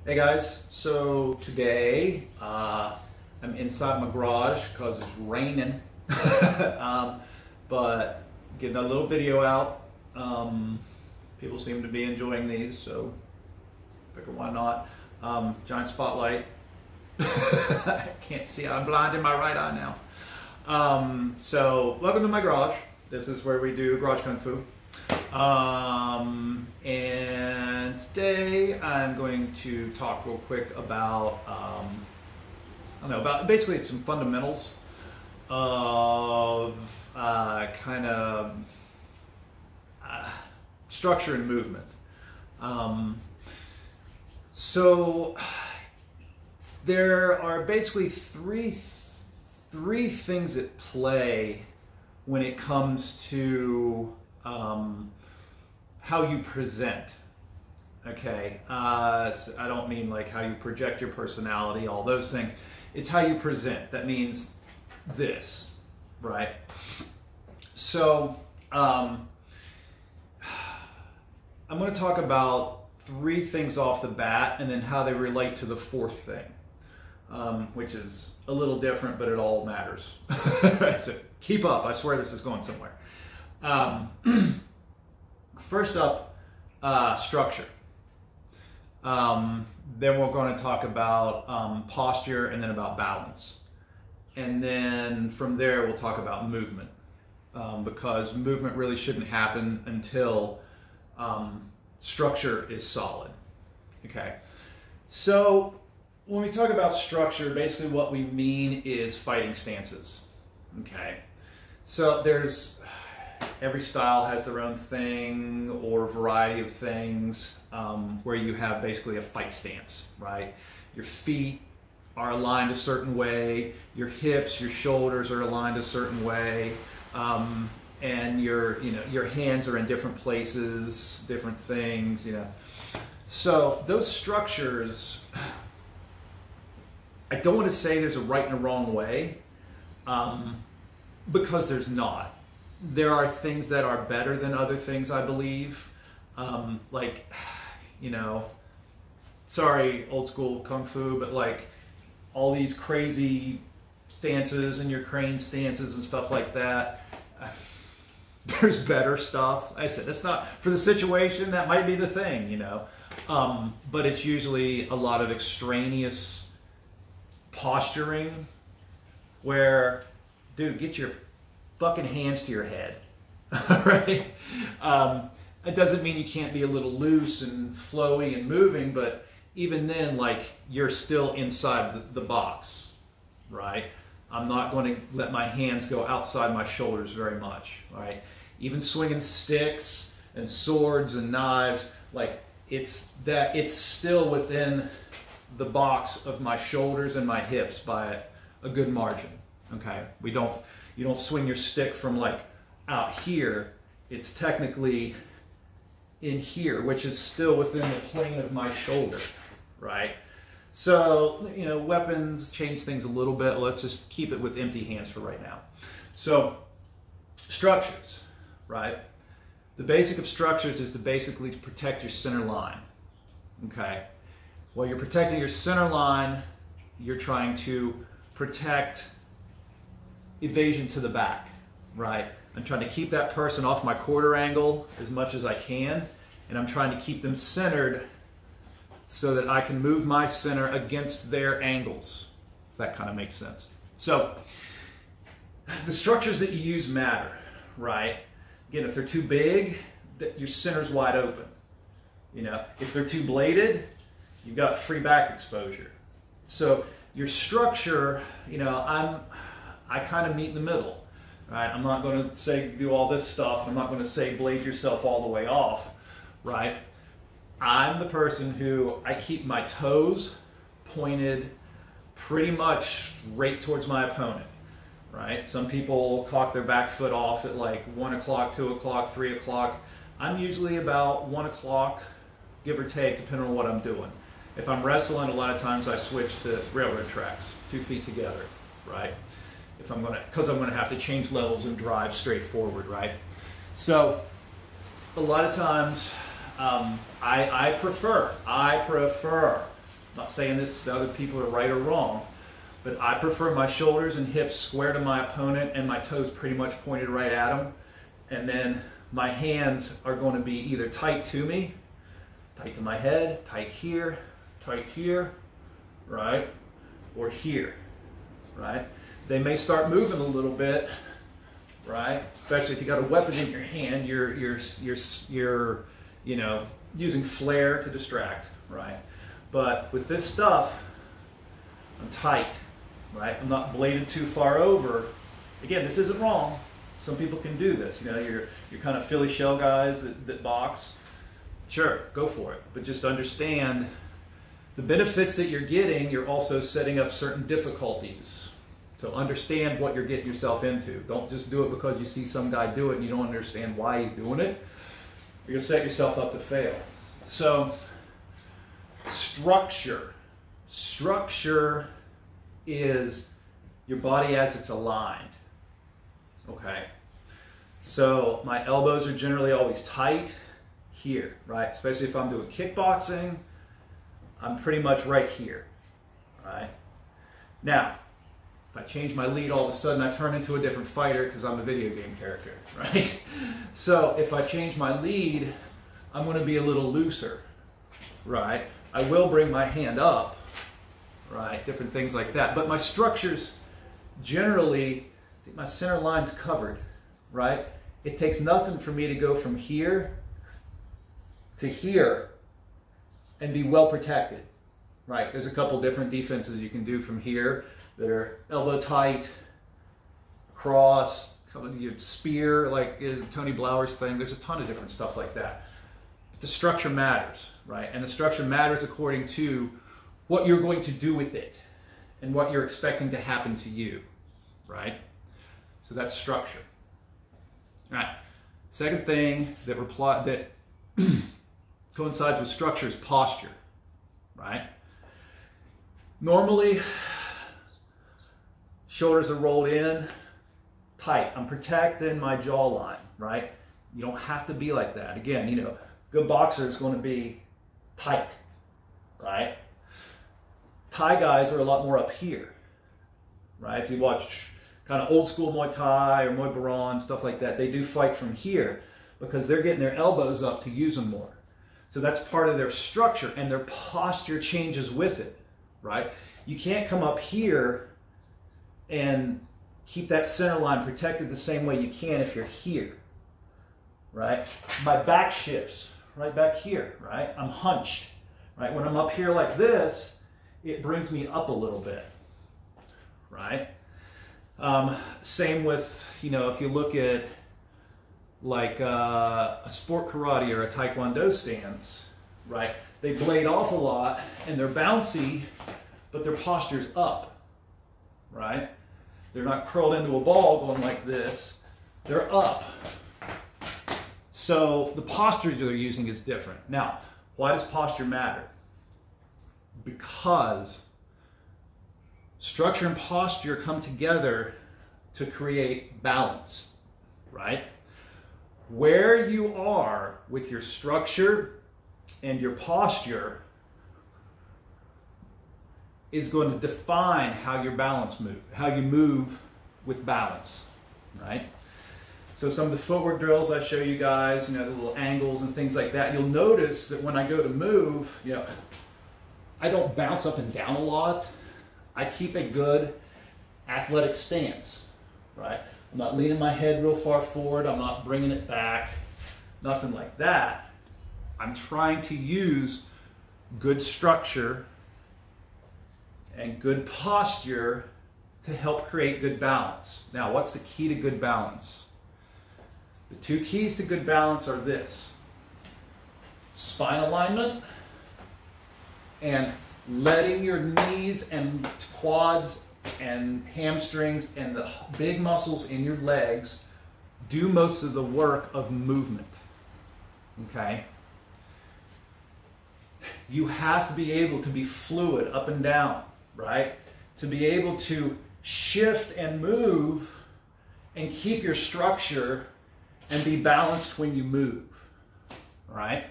Hey guys, so today I'm inside my garage because it's raining, but getting a little video out. People seem to be enjoying these, so figure why not. Giant spotlight. I can't see, I'm blind in my right eye now. So welcome to my garage. This is where we do garage kung fu. And today I'm going to talk real quick about, I don't know, about basically some fundamentals of kind of structure and movement. So there are basically three things at play when it comes to how you present. Okay, so I don't mean like how you project your personality, all those things. It's how you present. That means this, right? So I'm going to talk about three things off the bat and then how they relate to the fourth thing, which is a little different, but it all matters. Right, so keep up. I swear this is going somewhere. First up, structure. Then we're going to talk about posture and then about balance. And then from there we'll talk about movement, because movement really shouldn't happen until structure is solid. Okay, so when we talk about structure, basically what we mean is fighting stances. Okay, so every style has their own thing or variety of things where you have basically a fight stance, right? Your feet are aligned a certain way, your hips, your shoulders are aligned a certain way, and your hands are in different places, different things, you know. So those structures, I don't want to say there's a right and a wrong way, because there's not. There are things that are better than other things, I believe. Like, you know, sorry, old school kung fu, but like all these crazy stances and your crane stances and stuff like that. There's better stuff. I said, that's not for the situation. That might be the thing, you know. But it's usually a lot of extraneous posturing where, dude, get your fucking hands to your head, right? It doesn't mean you can't be a little loose and flowy and moving, but even then, like, you're still inside the box, right? I'm not going to let my hands go outside my shoulders very much, right? Even swinging sticks and swords and knives, like, it's still within the box of my shoulders and my hips by a good margin, okay? You don't swing your stick from like out here. It's technically in here, which is still within the plane of my shoulder, right? So, you know, weapons change things a little bit. Let's just keep it with empty hands for right now. So, structures, right? The basic of structures is to basically protect your center line, okay? While you're protecting your center line, you're trying to protect evasion to the back, right? I'm trying to keep that person off my quarter angle as much as I can, and I'm trying to keep them centered so that I can move my center against their angles, if that kind of makes sense. So the structures that you use matter, right? Again, if they're too big, your center's wide open. You know, if they're too bladed, you've got free back exposure. So your structure, you know, I kind of meet in the middle, right? I'm not going to say do all this stuff. I'm not going to say blade yourself all the way off, right? I'm the person who I keep my toes pointed pretty much straight towards my opponent, right? Some people cock their back foot off at like 1 o'clock, 2 o'clock, 3 o'clock. I'm usually about 1 o'clock, give or take, depending on what I'm doing. If I'm wrestling, a lot of times I switch to railroad tracks, 2 feet together, right? Because I'm gonna have to change levels and drive straight forward, right? So a lot of times I prefer not saying this to other people are right or wrong, but I prefer my shoulders and hips square to my opponent and my toes pretty much pointed right at them. And then my hands are going to be either tight to me, tight to my head, tight here, right? Or here, right? They may start moving a little bit, right? Especially if you got a weapon in your hand, you're you know, using flair to distract, right? But with this stuff, I'm tight, right? I'm not bladed too far over. Again, this isn't wrong. Some people can do this. You know, you're kind of Philly shell guys that box. Sure, go for it. But just understand the benefits that you're getting, you're also setting up certain difficulties. So understand what you're getting yourself into. Don't just do it because you see some guy do it and you don't understand why he's doing it. You're going to set yourself up to fail. So, structure. Structure is your body as it's aligned. Okay? So, my elbows are generally always tight here, right? Especially if I'm doing kickboxing, I'm pretty much right here, right? Now, if I change my lead, all of a sudden I turn into a different fighter because I'm a video game character, right? So if I change my lead, I'm going to be a little looser, right? I will bring my hand up, right? Different things like that. But my structures generally, see, my center line's covered, right? It takes nothing for me to go from here to here and be well protected, right? There's a couple different defenses you can do from here that are elbow tight, cross, spear, like Tony Blauer's thing. There's a ton of different stuff like that. But the structure matters, right? And the structure matters according to what you're going to do with it and what you're expecting to happen to you, right? So that's structure. All right. Second thing that coincides with structure is posture, right? Normally, shoulders are rolled in, tight. I'm protecting my jawline, right? You don't have to be like that. Again, you know, good boxer is going to be tight, right? Thai guys are a lot more up here, right? If you watch kind of old school Muay Thai or Muay Baran, stuff like that, they do fight from here because they're getting their elbows up to use them more. So that's part of their structure, and their posture changes with it, right? You can't come up here and keep that center line protected the same way you can if you're here, right? My back shifts right back here, right? I'm hunched, right? When I'm up here like this, it brings me up a little bit, right? Same with, you know, if you look at like a sport karate or a taekwondo stance, right? They blade off a lot and they're bouncy, but their posture's up, right? They're not curled into a ball going like this. They're up. So the posture they're using is different. Now, why does posture matter? Because structure and posture come together to create balance, right? Where you are with your structure and your posture is going to define how your balance move, how you move with balance, right? So some of the footwork drills I show you guys, you know, the little angles and things like that, you'll notice that when I go to move, you know, I don't bounce up and down a lot. I keep a good athletic stance, right? I'm not leaning my head real far forward. I'm not bringing it back, nothing like that. I'm trying to use good structure and good posture to help create good balance. Now, what's the key to good balance? The two keys to good balance are this: spine alignment and letting your knees and quads and hamstrings and the big muscles in your legs do most of the work of movement, okay? You have to be able to be fluid up and down, right? To be able to shift and move and keep your structure and be balanced when you move, all right?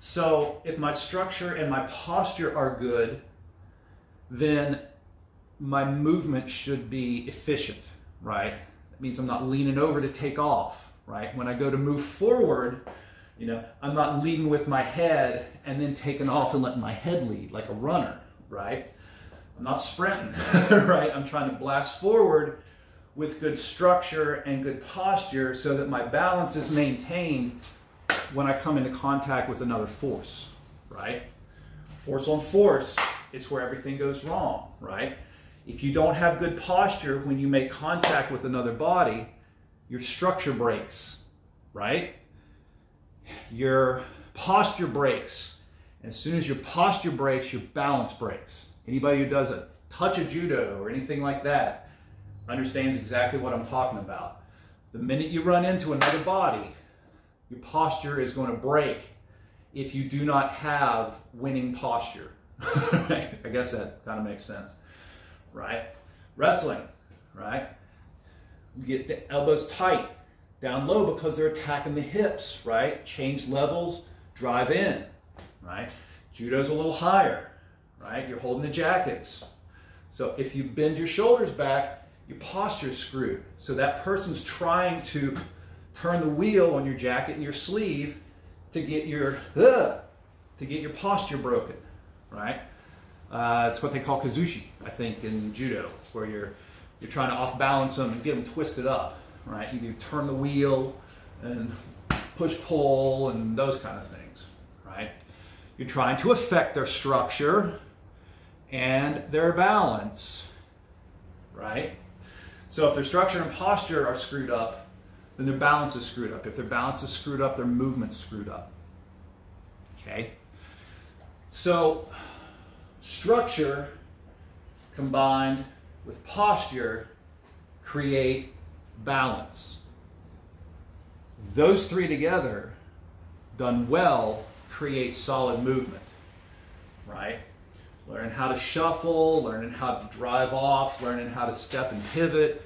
So if my structure and my posture are good, then my movement should be efficient, right? That means I'm not leaning over to take off, right? When I go to move forward, I'm not leading with my head and then taking off and letting my head lead like a runner, right? I'm not sprinting, right? I'm trying to blast forward with good structure and good posture so that my balance is maintained when I come into contact with another force, right? Force on force is where everything goes wrong, right? If you don't have good posture when you make contact with another body, your structure breaks, right? Your posture breaks. And as soon as your posture breaks, your balance breaks. Anybody who does a touch of judo or anything like that understands exactly what I'm talking about. The minute you run into another body, your posture is going to break if you do not have winning posture. I guess that kind of makes sense, right? Wrestling, right? You get the elbows tight, down low because they're attacking the hips, right? Change levels, drive in, right? Judo's a little higher, right? You're holding the jackets. So if you bend your shoulders back, your posture's screwed. So that person's trying to turn the wheel on your jacket and your sleeve to get your posture broken, right? It's what they call kazushi, I think, in judo, where you're trying to off balance them and get them twisted up, right? You turn the wheel and push pull and those kind of things, right? You're trying to affect their structure and their balance, right? So if their structure and posture are screwed up, then their balance is screwed up. If their balance is screwed up, their movement's screwed up. Okay? So structure combined with posture create balance. Those three together, done well, create solid movement, right? Learning how to shuffle, learning how to drive off, learning how to step and pivot,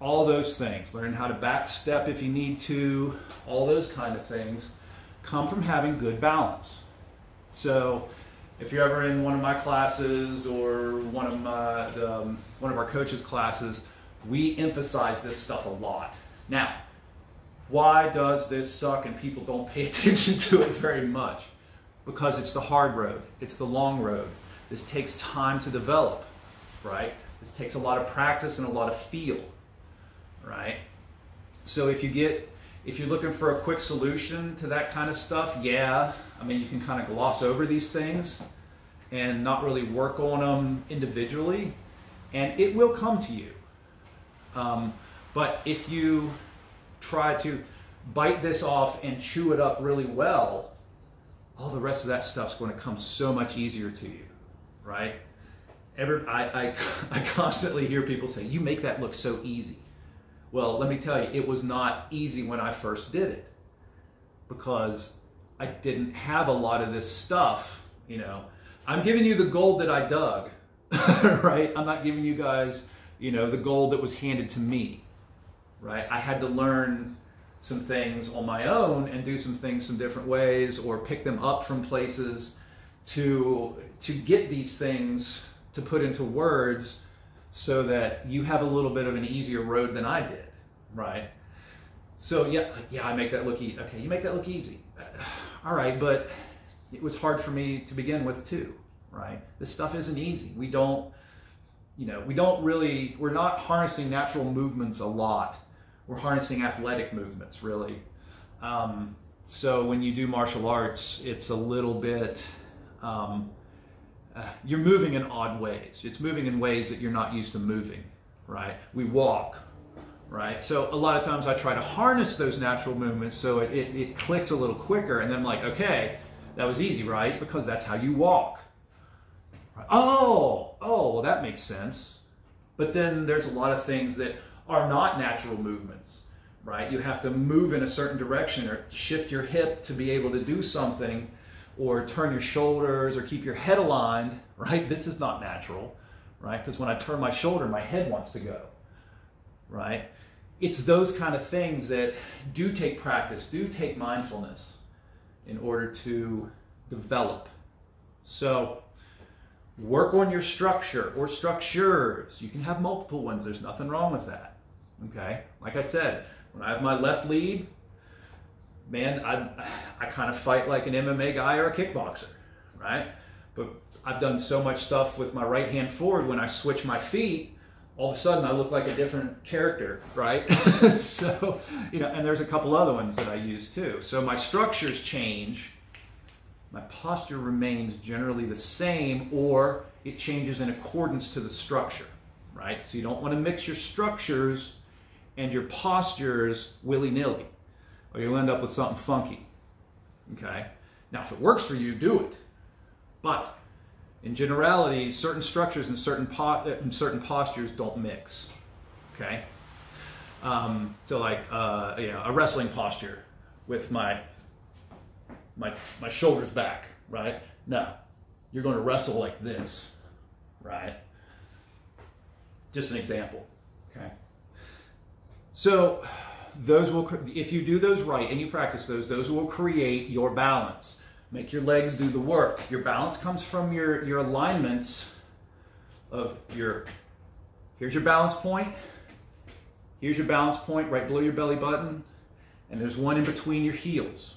all those things, learning how to back step if you need to, all those kind of things come from having good balance. So if you're ever in one of my classes or one of our coaches' classes, we emphasize this stuff a lot. Now, why does this suck and people don't pay attention to it very much? Because it's the hard road, it's the long road. This takes time to develop, right? This takes a lot of practice and a lot of feel, right? So if you're looking for a quick solution to that kind of stuff, yeah, I mean, you can kind of gloss over these things and not really work on them individually, and it will come to you. But if you try to bite this off and chew it up really well, all the rest of that stuff's going to come so much easier to you, right? I constantly hear people say, you make that look so easy. Well, let me tell you, it was not easy when I first did it because I didn't have a lot of this stuff, you know. I'm giving you the gold that I dug, right? I'm not giving you guys, you know, the gold that was handed to me, right? I had to learn some things on my own and do some things some different ways or pick them up from places to get these things to put into words so that you have a little bit of an easier road than I did, right? So yeah, I make that look easy. Okay, you make that look easy. All right, but it was hard for me to begin with too, right? This stuff isn't easy. We're not harnessing natural movements a lot. We're harnessing athletic movements, really. So when you do martial arts, it's a little bit, you're moving in odd ways. It's moving in ways that you're not used to moving, right? We walk, right? So a lot of times I try to harness those natural movements so it clicks a little quicker, and then I'm like, okay, that was easy, right? Because that's how you walk. Right? Oh, well, that makes sense. But then there's a lot of things that are not natural movements, right? You have to move in a certain direction or shift your hip to be able to do something, or turn your shoulders or keep your head aligned, right? This is not natural, right? Because when I turn my shoulder, my head wants to go, right? It's those kind of things that do take practice, do take mindfulness in order to develop. So work on your structure or structures. You can have multiple ones. There's nothing wrong with that. Okay? Like I said, when I have my left lead, man, I kind of fight like an MMA guy or a kickboxer, right? But I've done so much stuff with my right hand forward. When I switch my feet, all of a sudden I look like a different character, right? So, you know, and there's a couple other ones that I use too. So my structures change. My posture remains generally the same, or it changes in accordance to the structure, right? So you don't want to mix your structures and your postures willy-nilly, or you'll end up with something funky, okay? Now, if it works for you, do it. But in generality, certain structures and certain postures don't mix, okay? So like, you know, a wrestling posture with my shoulders back, right? No, you're going to wrestle like this, right? Just an example, okay? So those will, if you do those right and you practice those will create your balance. Make your legs do the work. Your balance comes from your alignments of here's your balance point, here's your balance point right below your belly button, and there's one in between your heels.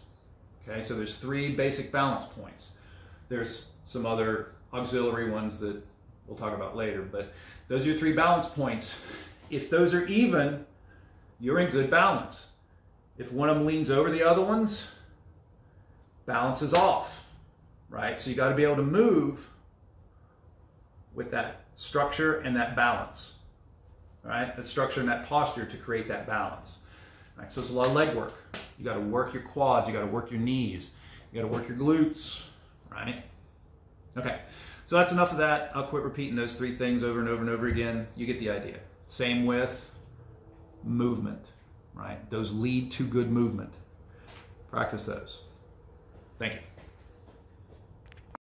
Okay, so there's 3 basic balance points. There's some other auxiliary ones that we'll talk about later, but those are your 3 balance points. If those are even, you're in good balance. If one of them leans over the other ones, balance is off, right? So you got to be able to move with that structure and that balance, right? That structure and that posture to create that balance. Right, so it's a lot of leg work. You got to work your quads, you got to work your knees, you got to work your glutes, right? Okay, so that's enough of that. I'll quit repeating those 3 things over and over and over again. You get the idea. Same with movement, right? Those lead to good movement. Practice those. Thank you.